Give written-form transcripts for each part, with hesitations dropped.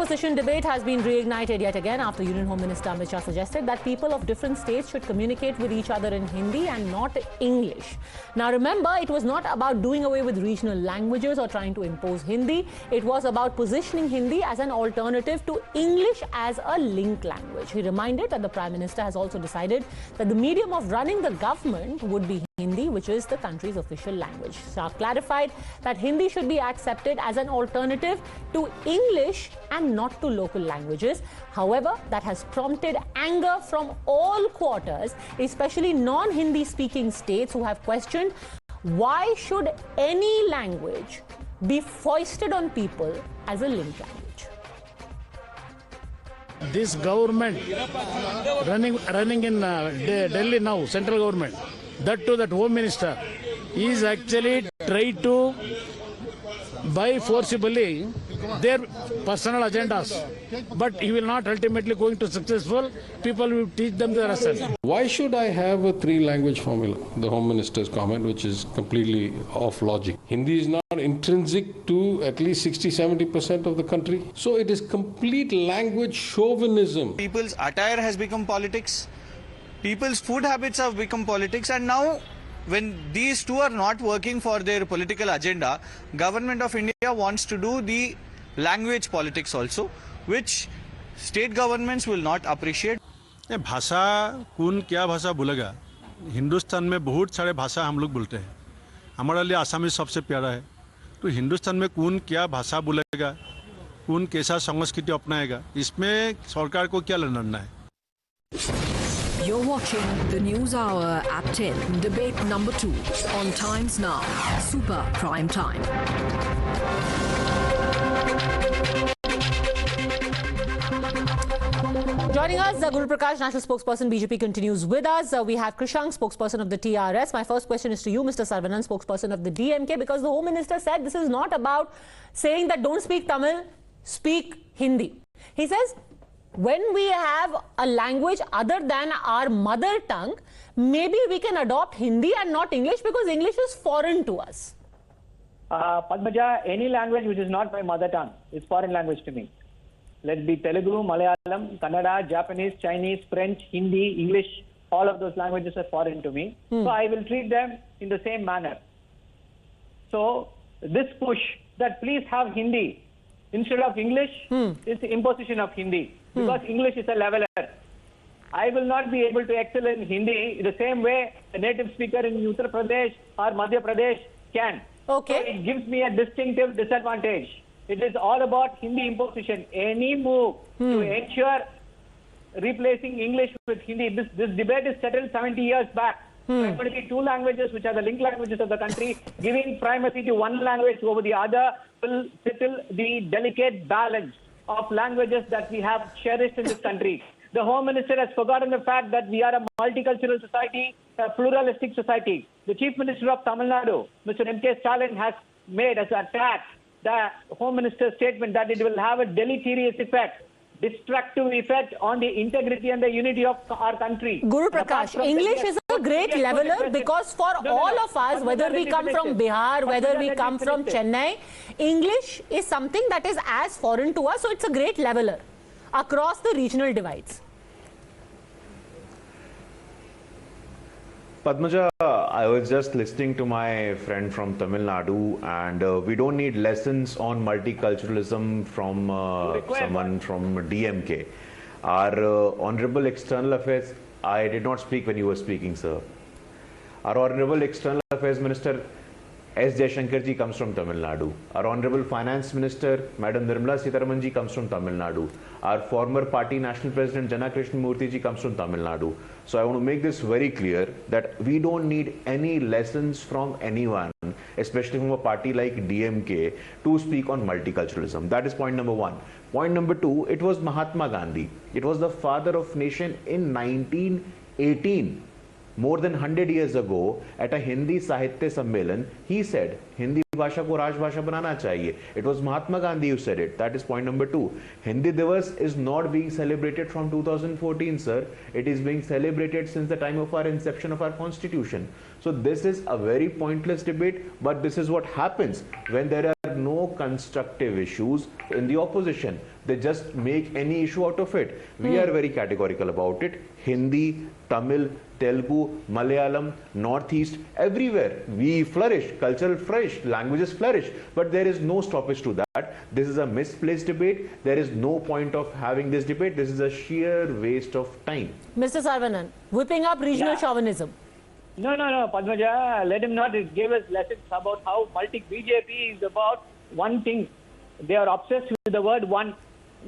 opposition debate has been reignited yet again after Union Home Minister Amit Shah suggested that people of different states should communicate with each other in Hindi and not English. Now remember, it was not about doing away with regional languages or trying to impose Hindi. It was about positioning Hindi as an alternative to English as a link language. He reminded that the Prime Minister has also decided that the medium of running the government would be Hindi, which is the country's official language. Shah clarified that Hindi should be accepted as an alternative to English and not to local languages. However, that has prompted anger from all quarters, especially non-Hindi speaking states who have questioned why should any language be foisted on people as a link language. This government running in Delhi now, central government, that Home Minister is actually trying to buy forcibly their personal agendas. But he will not ultimately going to successful. People will teach them the lesson. Why should I have a three-language formula? The Home Minister's comment, which is completely off logic. Hindi is not intrinsic to at least 60-70% of the country. So it is complete language chauvinism. People's attire has become politics. People's food habits have become politics, and now when these two are not working for their political agenda, Government of India wants to do the language politics also, which state governments will not appreciate. भाषा कौन क्या भाषा बोलेगा? हिंदुस्तान में बहुत सारे भाषा हम लोग बोलते हैं. हमारे लिए आसामी सबसे प्यारा है. तो हिंदुस्तान में कौन क्या भाषा बोलेगा, कौन कैसा संस्कृति अपनाएगा, इसमें सरकार को क्या लड़ना है? You're watching the News Hour at 10, debate number 2 on Times Now, Super Prime Time. Joining us, Guru Prakash, National Spokesperson, BJP, continues with us. We have Krishank, spokesperson of the TRS. My first question is to you, Mr. Saravanan, spokesperson of the DMK, because the Home Minister said this is not about saying that don't speak Tamil, speak Hindi. He says, when we have a language other than our mother tongue, maybe we can adopt Hindi and not English because English is foreign to us. Padmaja, any language which is not my mother tongue is foreign language to me. Let it be Telugu, Malayalam, Kannada, Japanese, Chinese, French, Hindi, English, all of those languages are foreign to me. So I will treat them in the same manner. So this push that please have Hindi instead of English is the imposition of Hindi. Because English is a leveler. I will not be able to excel in Hindi the same way a native speaker in Uttar Pradesh or Madhya Pradesh can. Okay. So it gives me a distinctive disadvantage. It is all about Hindi imposition. Any move to ensure replacing English with Hindi, this debate is settled 70 years back. There are going to be two languages which are the link languages of the country. Giving primacy to one language over the other will settle the delicate balance of languages that we have cherished in this country. The Home Minister has forgotten the fact that we are a multicultural society, a pluralistic society. The Chief Minister of Tamil Nadu, Mr. M.K. Stalin, has made as attack the Home Minister's statement that it will have a deleterious effect, destructive effect on the integrity and the unity of our country. Guru Prakash, English is a great leveler because for all of us, whether we come from Bihar, whether we come from Chennai, English is something that is as foreign to us, so it's a great leveler across the regional divides. Padmaja, I was just listening to my friend from Tamil Nadu, and we don't need lessons on multiculturalism from someone from DMK. Our Honorable External Affairs, I did not speak when you were speaking, sir. Our Honorable External Affairs Minister S. Jaishankar ji comes from Tamil Nadu. Our Honorable Finance Minister, Madam Nirmala Sitharaman ji comes from Tamil Nadu. Our former party National President Jana Krishna Murthy ji comes from Tamil Nadu. So I want to make this very clear that we don't need any lessons from anyone, especially from a party like DMK, to speak on multiculturalism. That is point number one. Point number two, it was Mahatma Gandhi. It was the father of nation in 1918. More than 100 years ago, at a Hindi Sahitya Sammelan, he said, Hindi भाषा को राजभाषा बनाना चाहिए. It was Mahatma Gandhi who said it. That is point number two. Hindi Divas is not being celebrated from 2014, sir. It is being celebrated since the time of our inception of our constitution. So this is a very pointless debate, but this is what happens when there are no constructive issues in the opposition. They just make any issue out of it. We are very categorical about it. Hindi, Tamil, Telugu, Malayalam, Northeast, everywhere we flourish, cultural flourish, languages flourish, but there is no stoppage to that. This is a misplaced debate. There is no point of having this debate. This is a sheer waste of time. Mr. Saravanan, whipping up regional Yeah. chauvinism. No, Padmaja, let him not give us lessons about how BJP is about one thing. They are obsessed with the word one.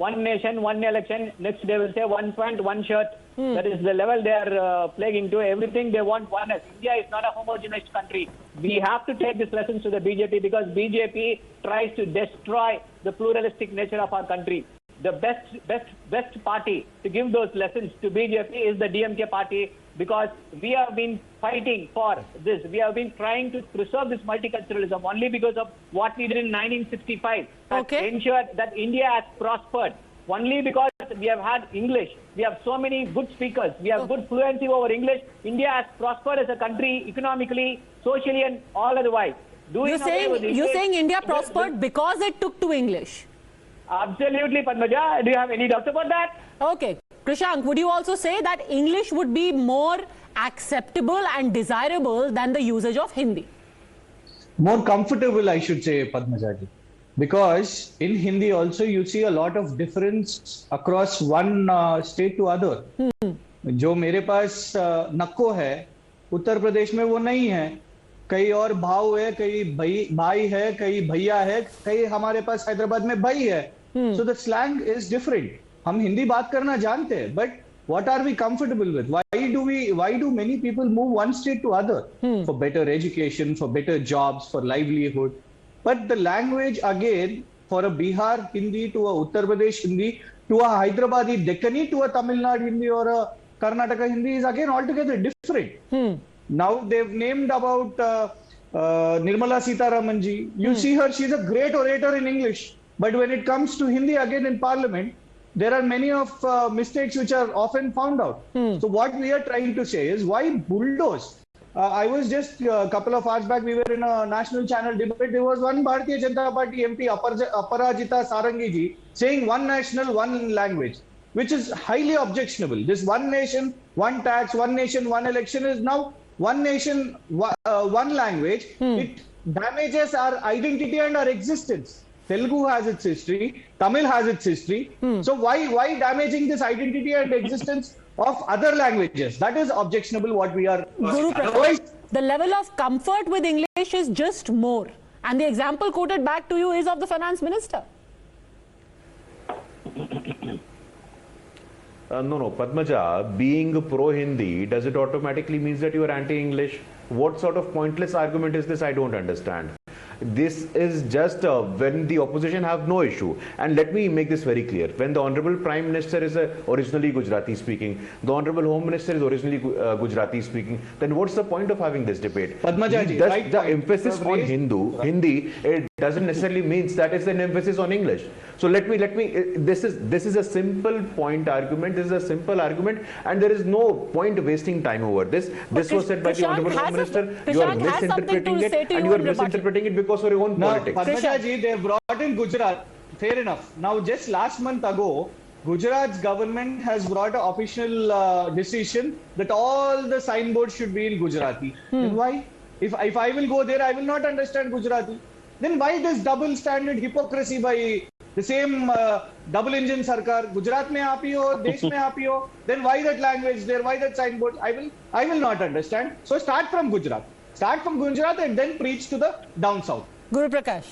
One nation, one election. Next they will say 1 pant, 1 shirt. That is the level they are plaguing to. Everything they want oneness. India is not a homogeneous country. We have to take these lessons to the BJP because BJP tries to destroy the pluralistic nature of our country. The best party to give those lessons to BJP is the DMK party because we have been fighting for this. We have been trying to preserve this multiculturalism only because of what we did in 1965. Okay. Ensured that India has prospered. Only because we have had English. We have so many good speakers. We have good fluency over English. India has prospered as a country economically, socially and all otherwise. You're saying India prospered because it took to English? Absolutely, Padmaja. Do you have any doubts about that? Okay. Krishank, would you also say that English would be more acceptable and desirable than the usage of Hindi? More comfortable, I should say, Padmajaji. Because in Hindi also you see a lot of difference across one state to other. जो मेरे पास नक्को है, उत्तर प्रदेश में वो नहीं है. कई और भाव है, कई भाई है, कई भैया है, कई हमारे पास हैदराबाद में भाई है. So the slang is different. हम हिंदी बात करना जानते हैं, but what are we comfortable with? Why do many people move one state to other? For better education, for better jobs, for livelihood. But the language again, for a Bihar Hindi to a Uttar Pradesh Hindi, to a Hyderabadi Deccani, to a Tamil Nadu Hindi or a Karnataka Hindi is again altogether different. Now they've named about Nirmala Sitharaman ji. You see her, she's a great orator in English. But when it comes to Hindi again in Parliament, there are many of mistakes which are often found out. So what we are trying to say is why bulldoze? I was just a couple of hours back, we were in a national channel debate. There was one Bharatiya Janata Party MP, Aparajita Sarangi ji, saying one national, one language, which is highly objectionable. This one nation, one tax, one nation, one election is now one nation, one language. It damages our identity and our existence. Telugu has its history, Tamil has its history. So why damaging this identity and existence of other languages? That is objectionable what we are. Guru Prakash, the level of comfort with English is just more. And the example quoted back to you is of the finance minister. No, Padmaja, being pro-Hindi, does it automatically means that you are anti-English? What sort of pointless argument is this? I don't understand. This is just when the opposition have no issue. And let me make this very clear. When the Honorable Prime Minister is originally Gujarati speaking, the Honorable Home Minister is originally Gujarati speaking, then what's the point of having this debate? Padmajaji, right, the emphasis on Hindi, it doesn't necessarily means that it's an emphasis on English. So let me, this is a simple point argument, this is a simple argument, and there is no point wasting time over this. This was said by the Honorable Home Minister. You are misinterpreting it, and you are misinterpreting it because of your own politics. Padmajaji, they brought in Gujarat. Fair enough. Now, just last month ago, Gujarat's government has brought an official decision that all the signboards should be in Gujarati. Then why? If I will go there, I will not understand Gujarati. Then why this double standard hypocrisy by the same double engine sarkar? Gujarat mein aap hi ho, desh mein aap hi ho. Then why that language there? Why that signboard? I will not understand. So start from Gujarat. Start from Gujarat and then preach to the down south. Guru Prakash.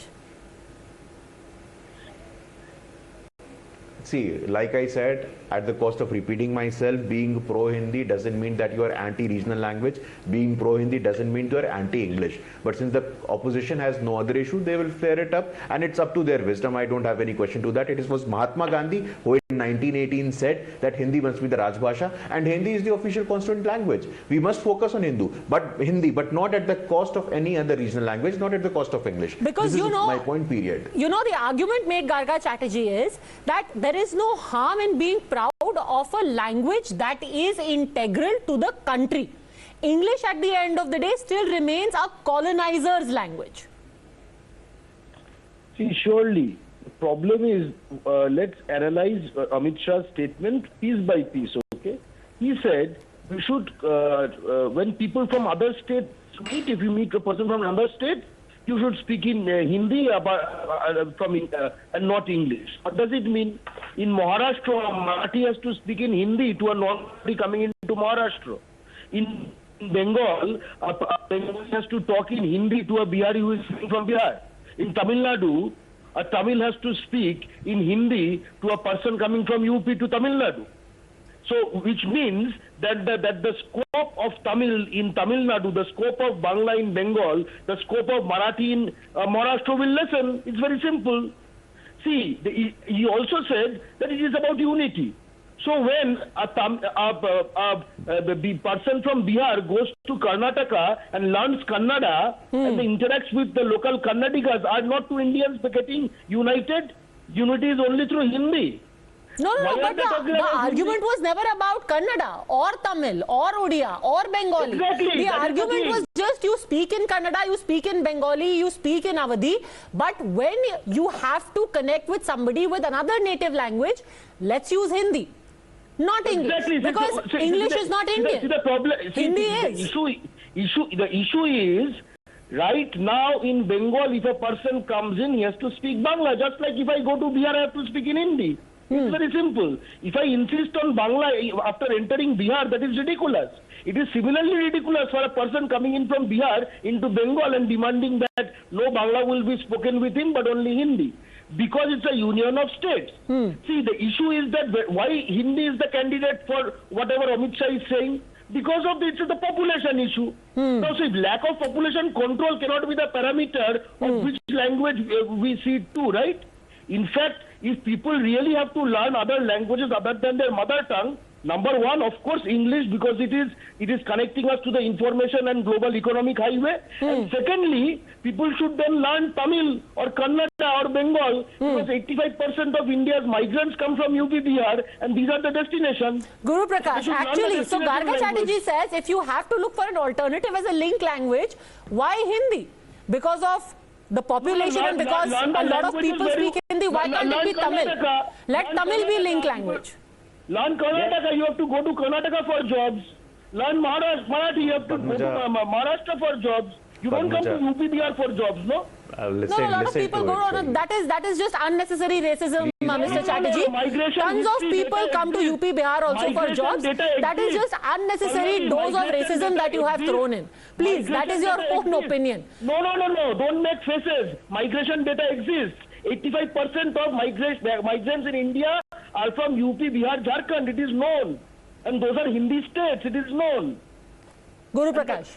See, like I said, at the cost of repeating myself, being pro-Hindi doesn't mean that you are anti-regional language. Being pro-Hindi doesn't mean you are anti-English. But since the opposition has no other issue, they will flare it up, and it's up to their wisdom. I don't have any question to that. It was Mahatma Gandhi who in 1918 said that Hindi must be the Rajbhasha, and Hindi is the official constituent language. We must focus on Hindi, but not at the cost of any other regional language, not at the cost of English. Because this is my point, period. You know, the argument made Garga Chatterjee is that there is no harm in being proud of a language that is integral to the country. English at the end of the day still remains a colonizer's language. See, surely problem is, let's analyze Amit Shah's statement piece by piece, okay? He said we should, when people from other states meet, if you meet a person from another state, you should speak in Hindi and not English. What does it mean? In Maharashtra, a Marathi has to speak in Hindi to a non-Marathi coming into Maharashtra. In Bengal, a Bengali has to talk in Hindi to a Bihari who is from Bihar. In Tamil Nadu, a Tamil has to speak in Hindi to a person coming from UP to Tamil Nadu. So, which means that the scope of Tamil in Tamil Nadu, the scope of Bangla in Bengal, the scope of Marathi in Maharashtra will lessen. It's very simple. See, he also said that it is about unity. So when the person from Bihar goes to Karnataka and learns Kannada and interacts with the local Kannadigas, are not two Indians getting united? Unity is only through Hindi. No, but the argument was never about Kannada or Tamil or Odia or Bengali. Exactly. The argument was just you speak in Kannada, you speak in Bengali, you speak in Awadhi. But when you have to connect with somebody with another native language, let's use Hindi. Not English, Exactly. because English is not Indian. The problem, Hindi is. The issue is, right now in Bengal, if a person comes in, he has to speak Bangla. Just like if I go to Bihar, I have to speak in Hindi. It's very simple. If I insist on Bangla after entering Bihar, that is ridiculous. It is similarly ridiculous for a person coming in from Bihar into Bengal and demanding that no Bangla will be spoken with him, but only Hindi. Because it's a union of states. See, the issue is that why Hindi is the candidate for whatever Amit Shah is saying? Because of it's the population issue. Now, see, lack of population control cannot be the parameter of which language we see it too, right? In fact, if people really have to learn other languages other than their mother tongue, number one, of course, English, because it is connecting us to the information and global economic highway. And secondly, people should then learn Tamil or Kannada or Bengal, because 85% of India's migrants come from UP, Bihar, and these are the destinations. Guru Prakash, actually, so Garga Chatterjee says if you have to look for an alternative as a link language, why Hindi? Because of the population and because a lot of people speak Hindi, why can't it be Tamil? Let Tamil be link language. Learn Karnataka, you have to go to Karnataka for jobs. Learn Marathi, you have to go to Maharashtra for jobs. You don't come to UP, Bihar for jobs, no? No, a lot of people go on. That is just unnecessary racism, Mr. Chatterjee. Tons of people come to UP, Bihar also for jobs. That is just unnecessary dose of racism that you have thrown in. Please, that is your own opinion. No. Don't make faces. Migration data exists. 85% of migrants in India are from UP, Bihar, Jharkhand. It is known. And those are Hindi states. It is known. Guru Prakash.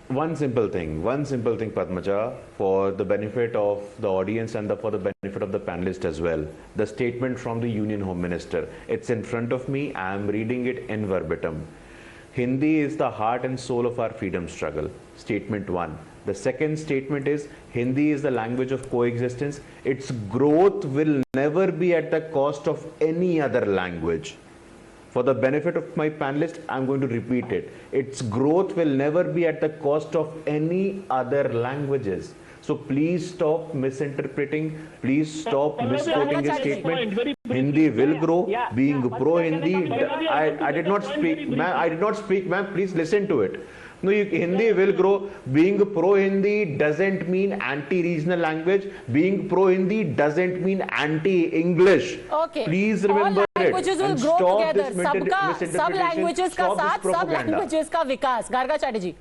One simple thing, Padmaja, for the benefit of the audience and for the benefit of the panelists as well. The statement from the Union Home Minister. It's in front of me. I am reading it in verbatim. Hindi is the heart and soul of our freedom struggle. Statement 1. The second statement is Hindi is the language of coexistence. Its growth will never be at the cost of any other language. For the benefit of my panelists, I'm going to repeat it. Its growth will never be at the cost of any other languages. So please stop misinterpreting. Please stop misquoting his statement. Hindi will grow. Being pro-Hindi, I did not speak, ma'am. Please listen to it. No, Hindi will grow. Being pro-Hindi doesn't mean anti-regional language. Being pro-Hindi doesn't mean anti-English. Okay. Please remember all languages will grow together. Sab languages ka saath, sab languages ka vikas. Garga Chatterjee.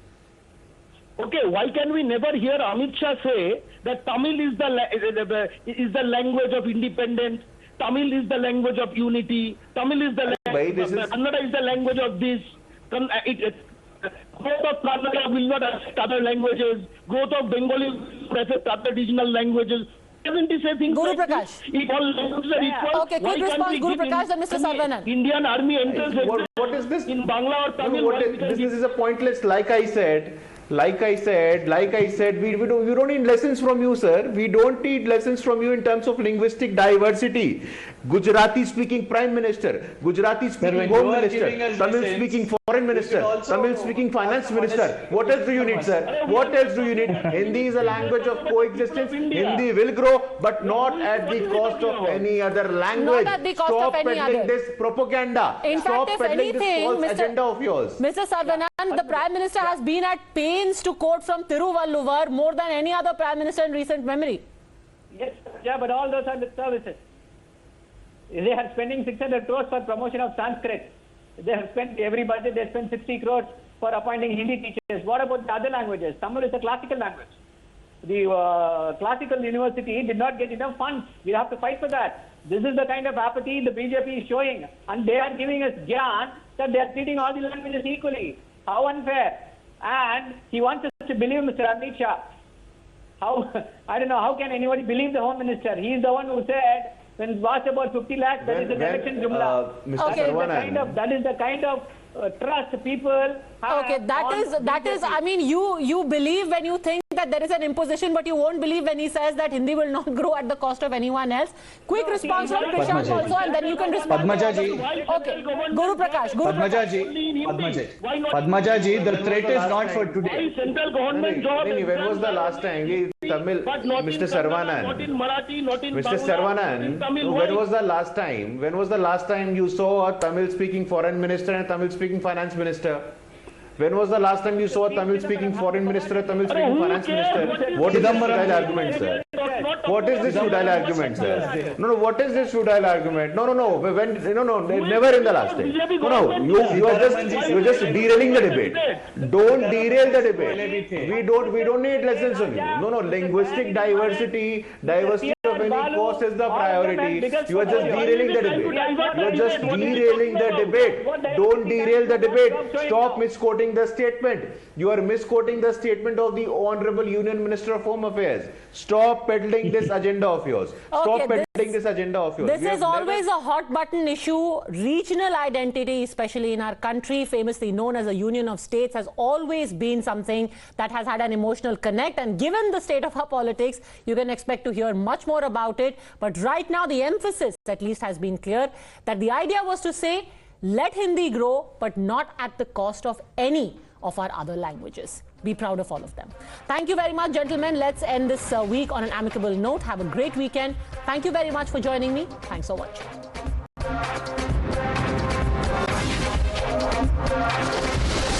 Okay, why can we never hear Amit Shah say that Tamil is the language of independence? Tamil is the language of unity. Tamil is the language of Kannada is the language of this. Growth of Kannada will not affect other languages. Growth of Bengali will affect other regional languages. Doesn't he say things Guru like Prakash. If all languages are equal, okay, quick response, Guru Prakash and Mr. Saravanan. Indian Army entrance what is this? In Bangla or Tamil. This is a pointless, like I said, you don't need lessons from you, sir. We don't need lessons from you in terms of linguistic diversity. Gujarati speaking Prime Minister, Gujarati speaking Home Minister, Tamil speaking Foreign Minister, Tamil speaking Finance Minister. What else do you need, sir? What else do you need? Hindi is a language of coexistence. Hindi will grow, but not at the cost of any other language. Not at the cost Stop of any peddling other. this propaganda. In Stop fact, if peddling this anything, false agenda of yours. Mr. Saravanan, the Prime Minister has been at pains to quote from Thiruvalluvar more than any other Prime Minister in recent memory. Yes, yeah, but all those are the services. They are spending 600 crores for promotion of Sanskrit. They have spent every budget, they spend 60 crores for appointing Hindi teachers. What about the other languages? Tamil is a classical language. The classical university did not get enough funds. We have to fight for that. This is the kind of apathy the BJP is showing. And they are giving us gyan that they are treating all the languages equally. How unfair. And he wants us to believe Mr. Amit Shah. How, I don't know, how can anybody believe the Home Minister? He is the one who said, when asked about 50 lakhs, that is the election jumla. Mr. Saravanan. That is the kind of trust people have. Okay, that is, I mean, you believe when you think that there is an imposition, but you won't believe when he says that Hindi will not grow at the cost of anyone else. Quick response from Prashant also, and then you can respond. Padmaja ji. Okay, Guru Prakash. Padmaja ji, the threat is not for today. Central government job. When was the last time? Tamil, Mr. Saravanan. Not in Marathi, not in Mr. Saravanan, when was the last time? When was the last time you saw a Tamil-speaking foreign minister and a Tamil-speaking finance minister? When was the last time you saw a Tamil-speaking foreign minister, a Tamil-speaking finance minister? What is this futile argument, sir? What is this futile argument, sir? No, what is this futile argument? No. Never in the last day. No, you are just derailing the debate. Don't derail the debate. We don't need lessons on you. No, linguistic diversity of any cost is the priority. You are just derailing the debate. You are just derailing the debate. Don't derail the debate. Stop misquoting the statement. You are misquoting the statement of the Honorable Union Minister of Home Affairs. Stop peddling this agenda of yours. Stop peddling this agenda of yours. This is always a hot button issue. Regional identity, especially in our country, famously known as a union of states, has always been something that has had an emotional connect. And given the state of our politics, you can expect to hear much more about it. But right now, the emphasis at least has been clear that the idea was to say, let Hindi grow, but not at the cost of any of our other languages. Be proud of all of them. Thank you very much, gentlemen. Let's end this week on an amicable note. Have a great weekend. Thank you very much for joining me. Thanks for watching.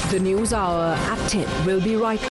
The News Hour at 10 will be right